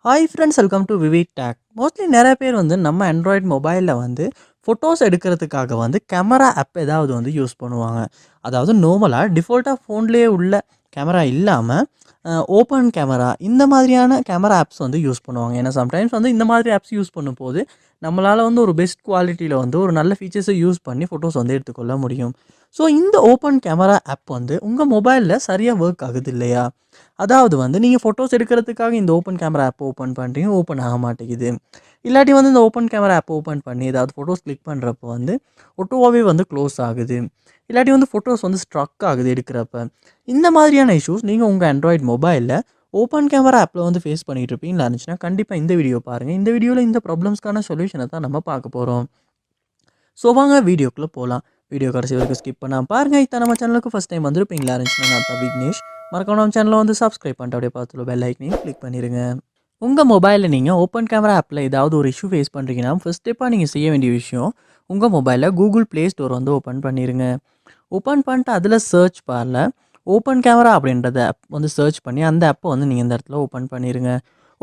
Hi friends, welcome to VividTech. Mostly நிறைய பேர் வந்து நம்ம ஆண்ட்ராய்ட் மொபைலில் வந்து ஃபோட்டோஸ் எடுக்கிறதுக்காக வந்து கேமரா ஆப் ஏதாவது வந்து யூஸ் பண்ணுவாங்க. அதாவது நார்மலாக டிஃபால்ட்டாக ஃபோன்லேயே உள்ள கேமரா இல்லாமல் ஓப்பன் கேமரா இந்த மாதிரியான கேமரா ஆப்ஸ் வந்து யூஸ் பண்ணுவாங்க. ஏன்னா சம்டைம்ஸ் வந்து இந்த மாதிரி ஆப்ஸ் யூஸ் பண்ணும்போது நம்மளால் வந்து ஒரு பெஸ்ட் குவாலிட்டியில் வந்து ஒரு நல்ல ஃபீச்சர்ஸை யூஸ் பண்ணி ஃபோட்டோஸ் வந்து எடுத்துக்கொள்ள முடியும். ஸோ இந்த ஓப்பன் கேமரா ஆப் வந்து உங்கள் மொபைலில் சரியாக ஒர்க் ஆகுது இல்லையா? அதாவது வந்து நீங்கள் ஃபோட்டோஸ் எடுக்கிறதுக்காக இந்த ஓப்பன் கேமரா ஆப் ஓப்பன் பண்ணுறீங்க, ஓப்பன் ஆக மாட்டேங்குது. இல்லாட்டி வந்து இந்த ஓப்பன் கேமரா ஆப் ஓப்பன் பண்ணி ஏதாவது ஃபோட்டோஸ் கிளிக் பண்ணுறப்போ வந்து ஆட்டோவாகவே வந்து க்ளோஸ் ஆகுது. இல்லாட்டி வந்து ஃபோட்டோஸ் வந்து ஸ்ட்ரக் ஆகுது எடுக்கிறப்ப. இந்த மாதிரியான இஷ்யூஸ் நீங்கள் உங்கள் ஆண்ட்ராய்ட் மொபைலில் ஓப்பன் கேமரா ஆப்பில் வந்து ஃபேஸ் பண்ணிகிட்டு இருப்பீங்களா இருந்துச்சுன்னா கண்டிப்பாக இந்த வீடியோ பாருங்கள். இந்த வீடியோவில் இந்த ப்ராப்ளம்ஸ்க்கான சொல்யூஷனை தான் நம்ம பார்க்க போகிறோம். ஸோ வாங்க வீடியோக்குள்ளே போகலாம். வீடியோ கடைசி வரைக்கும் ஸ்கிப் பண்ணாமல் பாருங்கள். இதான் நம்ம சேனலுக்கு ஃபஸ்ட் டைம் வந்திருப்பீங்களா இருந்துச்சுன்னா நான் தான் விக்னேஷ். மறக்காம நம்ம சேனலை வந்து சப்ஸ்கிரைப் பண்ணிட்டு அப்படியே பார்த்துட்டு பெல் ஐக்கனையும் கிளிக் பண்ணிடுங்க. உங்கள் மொபைலில் நீங்கள் ஓப்பன் கேமரா ஆப்பில் ஏதாவது ஒரு இஷ்யூ ஃபேஸ் பண்ணுறீங்கன்னா ஃபர்ஸ்ட் ஸ்டெப்பாக நீங்கள் செய்ய வேண்டிய விஷயம், உங்கள் மொபைலில் கூகுள் ப்ளே ஸ்டோர் வந்து ஓப்பன் பண்ணிடுங்க. ஓப்பன் பண்ணிட்டு அதில் சர்ச் பாரில் ஓப்பன் கேமரா அப்படின்றத ஆப் வந்து சர்ச் பண்ணி அந்த ஆப்பை வந்து நீங்கள் இந்த இடத்துல ஓப்பன் பண்ணிடுங்க.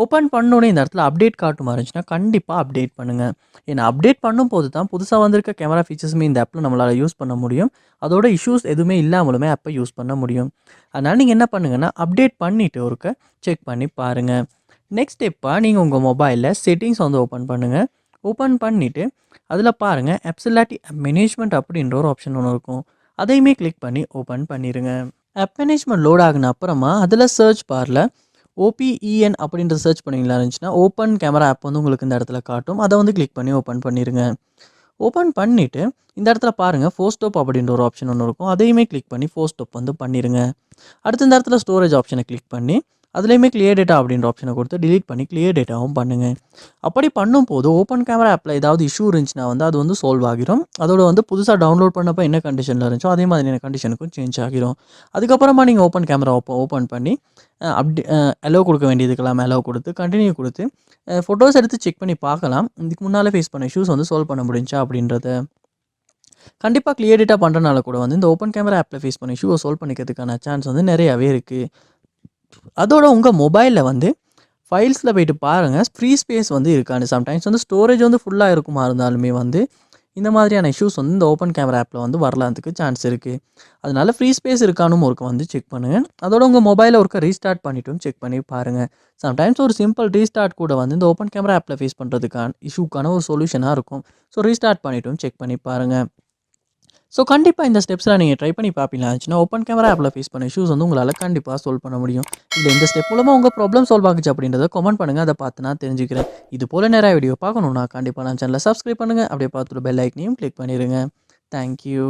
ஓப்பன் பண்ணோடனே இந்த இடத்துல அப்டேட் காட்டுமா இருந்துச்சுன்னா கண்டிப்பாக அப்டேட் பண்ணுங்கள். ஏன்னா அப்டேட் பண்ணும்போது தான் புதுசாக வந்திருக்க கேமரா ஃபீச்சர்ஸுமே இந்த ஆப்பில் நம்மளால் யூஸ் பண்ண முடியும். அதோட இஷ்யூஸ் எதுவுமே இல்லாமலுமே ஆப்பை யூஸ் பண்ண முடியும். அதனால் நீங்கள் என்ன பண்ணுங்கன்னா அப்டேட் பண்ணிவிட்டு ஒருக்க செக் பண்ணி பாருங்கள். நெக்ஸ்ட் ஸ்டெப்பாக நீங்கள் உங்கள் மொபைலில் செட்டிங்ஸ் வந்து ஓப்பன் பண்ணுங்கள். ஓப்பன் பண்ணிவிட்டு அதில் பாருங்கள் ஆப்ஸ் இல்லாட்டி ஆப் மேனேஜ்மெண்ட் அப்படின்ற ஒரு ஆப்ஷன் ஒன்று இருக்கும். அதையுமே கிளிக் பண்ணி ஓப்பன் பண்ணிடுங்க. ஆப் மேனேஜ்மெண்ட் லோட் ஆகுன அப்புறமா அதில் சர்ச் பாரில் ஓபிஇஎன் அப்படின்ற சர்ச் பண்ணிங்களா இருந்துச்சுன்னா ஓப்பன் கேமரா ஆப் வந்து உங்களுக்கு இந்த இடத்துல காட்டும். அதை வந்து கிளிக் பண்ணி ஓப்பன் பண்ணிடுங்க. ஓப்பன் பண்ணிவிட்டு இந்த இடத்துல பாருங்கள் ஃபோஸ்டோப் அப்படின்ற ஒரு ஆப்ஷன் ஒன்று இருக்கும். அதையுமே கிளிக் பண்ணி ஃபோஸ்டோப் வந்து பண்ணிடுங்க. அடுத்து இந்த இடத்துல ஸ்டோரேஜ் ஆப்ஷனை கிளிக் பண்ணி அதுலேயுமே கிளியர் டேட்டா அப்படின்ற ஆப்ஷனை கொடுத்து டிலீட் பண்ணி கிளியர் டேட்டாவும் பண்ணுங்கள். அப்படி பண்ணும்போது ஓப்பன் கேமரா ஆப்பில் ஏதாவது இஷ்யூ இருந்துச்சுன்னா வந்து அது வந்து சால்வ் ஆகிரும். அதோட வந்து புதுசாக டவுன்லோட் பண்ணப்போ என்ன கண்டிஷனில் இருந்துச்சோ அதே மாதிரியான கண்டிஷனுக்கும் சேஞ்ச் ஆகிரும். அதுக்கப்புறமா நீங்கள் ஓப்பன் கேமரா ஓப்பன் பண்ணி அலோவ் கொடுக்க வேண்டியதுக்கெல்லாம் அலோவ் கொடுத்து கண்டினியூ கொடுத்து ஃபோட்டோஸ் எடுத்து செக் பண்ணி பார்க்கலாம். இதுக்கு முன்னால் ஃபேஸ் பண்ண இஷ்யூஸ் வந்து சால்வ் பண்ண முடிஞ்சா அப்படின்றத. கண்டிப்பாக கிளியர் டேட்டா பண்ணுறனால கூட வந்து இந்த ஓப்பன் கேமரா ஆப்பில் ஃபேஸ் பண்ண இஷ்யூவை சால்வ் பண்ணிக்கிறதுக்கான சான்ஸ் வந்து நிறையாவே இருக்குது. அதோட உங்கள் மொபைலில் வந்து ஃபைல்ஸில் போய்ட்டு பாருங்கள் ஃப்ரீ ஸ்பேஸ் வந்து இருக்கான்னு. சம்டைம்ஸ் வந்து ஸ்டோரேஜ் வந்து ஃபுல்லாக இருக்குமா இருந்தாலுமே வந்து இந்த மாதிரியான இஷ்யூஸ் வந்து இந்த ஓப்பன் கேமரா ஆப்பில் வந்து வரலாத்துக்கு சான்ஸ் இருக்குது. அதனால ஃப்ரீ ஸ்பேஸ் இருக்கானும் ஒருக்க வந்து செக் பண்ணுங்கள். அதோட உங்கள் மொபைலை ஒருக்க ரீஸ்டார்ட் பண்ணிவிட்டும் செக் பண்ணி பாருங்கள். சம்டைம்ஸ் ஒரு சிம்பிள் ரீஸ்டார்ட் கூட வந்து இந்த ஓப்பன் கேமரா ஆப்பில் ஃபேஸ் பண்ணுறதுக்கான இஷ்யூக்கான ஒரு சொல்யூஷனாக இருக்கும். ஸோ ரீஸ்டார்ட் பண்ணிவிட்டும் செக் பண்ணி பாருங்கள். ஸோ கண்டிப்பாக இந்த ஸ்டெப்ஸ்லாம் நீங்கள் ட்ரை பண்ணி பார்ப்பீங்களா இருந்துச்சுன்னா ஓப்பன் கேமரா ஆப்பில் ஃபேஸ் பண்ண இஷ்யூஸ் வந்து உங்களால் கண்டிப்பாக சால்வ் பண்ண முடியும். இல்லை இந்த ஸ்டெப் மூலமாக உங்கள் ப்ராப்ளம் சால்வ் ஆகுச்சு அப்படின்றத கமெண்ட் பண்ணுங்கள். அதை பார்த்து நான் தெரிஞ்சுக்கிறேன். இது போல் நிறைய வீடியோ பார்க்கணுன்னா கண்டிப்பாக நான் சேனலை சப்ஸ்கிரைப் பண்ணுங்கள். அப்படியே பார்த்துட்டு பெல் ஐக்கனையும் கிளிக் பண்ணிடுங்க. தேங்க்யூ.